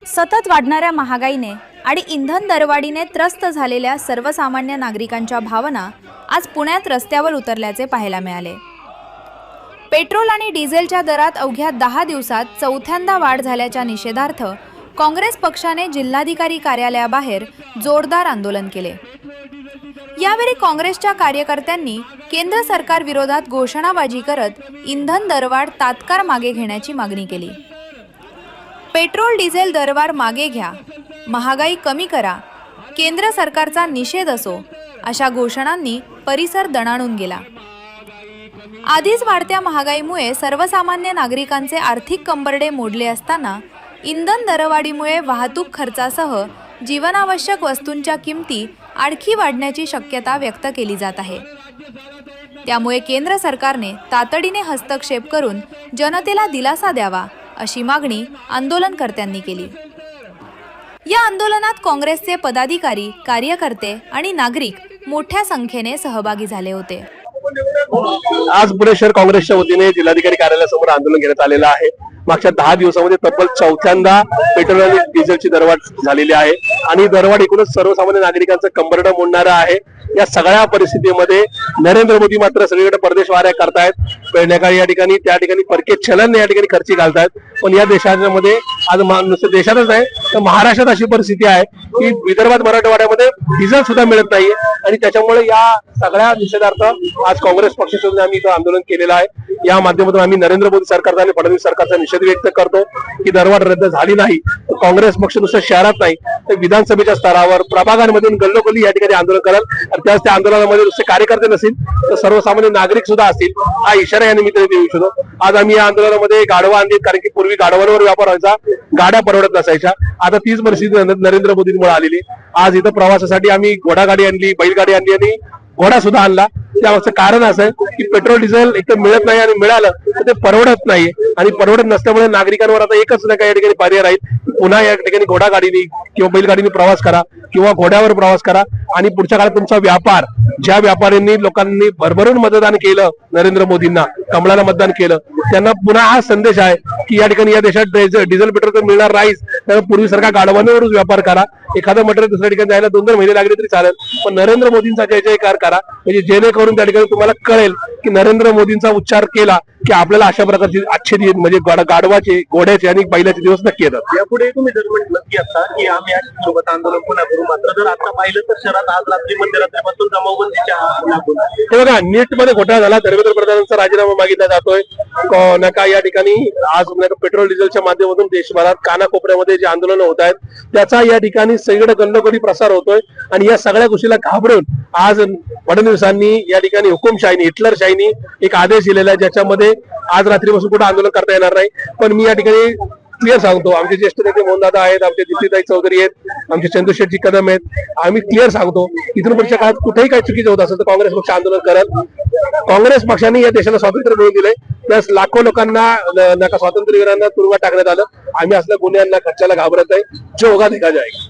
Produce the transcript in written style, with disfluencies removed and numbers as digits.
सतत वाढणाऱ्या महागाईने आणि इंधन दरवाढीने त्रस्त झालेल्या सर्वसामान्य नागरिकांच्या भावना आज पुण्यात रस्त्यावर उतरल्याचे पाहायला मिळाले। पेट्रोल आणि डिझेलच्या दरात अवघ्या 10 दिवसात चौथ्यांदा वाढ झाल्याच्या निषेधार्थ काँग्रेस पक्षाने जिल्हाधिकारी कार्यालयाबाहेर जोरदार आंदोलन केले। यावेळी काँग्रेसच्या कार्यकर्त्यांनी केंद्र सरकार विरोधात घोषणाबाजी करत इंधन दरवाढ तात्काळ मागे घेण्याची मागणी केली। पेट्रोल डिझेल दरवाढ मागे घ्या, महागाई कमी करा, केंद्र सरकारचा निषेध असो अशा घोषणांनी परिसर दणाणून गेला। आधीच वाढत्या महागाईमुळे सर्वसामान्य नागरिकांचे आर्थिक कंबरडे मोडले असताना इंधन दरवाढीमुळे वाहतूक खर्चासह जीवनावश्यक वस्तूंच्या किमती आणखी वाढण्याची शक्यता व्यक्त केली जात आहे। त्यामुळे केंद्र सरकारने तातडीने हस्तक्षेप करून जनतेला दिलासा द्यावा अशी मागणी आंदोलनकर्त्यांनी केली। या आंदोलनात काँग्रेसचे पदाधिकारी, कार्यकर्ते आणि नागरिक मोठ्या संख्येने सहभागी झाले होते। आज पुणे शहर काँग्रेसच्या वतीने जिल्हाधिकारी कार्यालयासमोर आंदोलन घेण्यात आलेलं आहे। मागच्या 10 दिवसांमध्ये तब्बल चौथ्यांदा पेट्रोल आणि डिझेलची दरवाढ झालेली आहे आणि दरवाढ एकूणच सर्वसामान्य नागरिकांचं कंबरडं मोडणारं आहे। या सगळ्या परिस्थितीमध्ये नरेंद्र मोदी मात्र सगळीकडे परदेशवाऱ्या करतायत। या ठिकाणी त्या ठिकाणी परके चलन या ठिकाणी खर्ची घालतायत। पण या देशामध्ये आज नुसतं देशातच नाही तर महाराष्ट्रात अशी परिस्थिती आहे की विदर्भात, मराठवाड्यामध्ये डिझेल सुद्धा मिळत नाहीये आणि त्याच्यामुळे या सगळ्या निषेधार्थ आज काँग्रेस पक्षाचे आम्ही इथं आंदोलन केलेलं आहे। या माध्यमातून आम्ही नरेंद्र मोदी सरकारचा आणि फडणवीस सरकारचा निषेध व्यक्त करतो की दरवाढ रद्द झाली नाही। काँग्रेस पक्ष नुसतं शहरात नाही तर विधानसभेच्या स्तरावर, प्रभागांमधून गल्लोगल्ली या ठिकाणी आंदोलन कराल आणि त्याच त्या आंदोलनामध्ये नुसते कार्यकर्ते नसतील तर सर्वसामान्य नागरिक सुद्धा असतील, हा इशारा या निमित्ताने देऊ इच्छितो। आज आम्ही या आंदोलनामध्ये गाढवा आणली, कारण की पूर्वी गाढवांवर व्यापार व्हायचा, गाड्या परवडत नसायच्या। आता तीच परिस्थिती नरेंद्र मोदींमुळे आलेली। आज इथं प्रवासासाठी आम्ही घोडागाडी आणली, बैलगाडी आणली आणि घोडा सुद्धा आणला। त्यामागचं कारण असं आहे की पेट्रोल डिझेल एक तर मिळत नाही आणि मिळालं तर ते परवडत नाही आणि परवडत नसल्यामुळे नागरिकांवर आता एकच नाही या ठिकाणी पर्याय राहील, पुन्हा या ठिकाणी घोडागाडीने किंवा बैलगाडीने प्रवास करा किंवा घोड्यावर प्रवास करा आणि पुढच्या काळात तुमचा व्यापार, ज्या व्यापाऱ्यांनी लोकांनी भरभरून मतदान केलं, नरेंद्र मोदींना कमळाला मतदान केलं, त्यांना पुन्हा हा संदेश आहे की या ठिकाणी या देशात डिझेल पेट्रोल तर मिळणार नाहीच, तर पूर्वीसारखा गाडवांवरच व्यापार करा। एखादं मटेरियल दुसऱ्या ठिकाणी जायला 2-2 महिने लागले तरी चालेल, पण नरेंद्र मोदींचा जय जयकार करा, म्हणजे जेणेकरून त्या ठिकाणी तुम्हाला कळेल की नरेंद्र मोदींचा उच्चार केला की आपल्याला अशा प्रकारची आजचे दिवस म्हणजे गाढवाचे, घोड्याचे आणि बैलाचे दिवस नक्की येतात। यापुढे तुम्ही जर म्हटलं की आता की आम्ही सोबत आंदोलन पुन्हा करू, मात्र जर आता पाहिलं तर शहरात आज रात्री मध्यरात्रीपासून जमावबंदीच्या हे बघा, नीट मध्ये घोटाळा झाला, धर्मेंद्र प्रधानांचा राजीनामा मागितला जातोय। नका या ठिकाणी आज पेट्रोल डिझेलच्या माध्यमातून देशभरात कानाकोपऱ्यामध्ये जे आंदोलन होत आहेत त्याचा या ठिकाणी सगळीकडे गल्लोगल्ली प्रसार होतोय आणि या सगळ्या गोष्टीला घाबरून आज फडणवीसांनी या ठिकाणी हुकुमशाहीने, हिटलरशाहीने एक आदेश दिलेला आहे, ज्याच्यामध्ये आज रात्रीपासून कुठे आंदोलन करता येणार नाही। पण मी या ठिकाणी क्लिअर सांगतो, आमचे ज्येष्ठ नेते मोहनदादा आहेत, आमचे दीप्तीताई चौधरी आहेत, आमचे चंद्रशेठजी कदम आहेत, आम्ही क्लिअर सांगतो इथून पुढच्या काळात कुठेही काही चुकीचं होत असेल तर काँग्रेस पक्ष आंदोलन करत। काँग्रेस पक्षाने या देशाला स्वातंत्र्य मिळवून दिलंय, प्लस लाखो लोकांना स्वातंत्र्यवीरांना तुरुंगात टाकण्यात आलं। आम्ही असल्या गुन्ह्यांना, खर्चाला घाबरत आहे। जो होगा देखा जाएगा।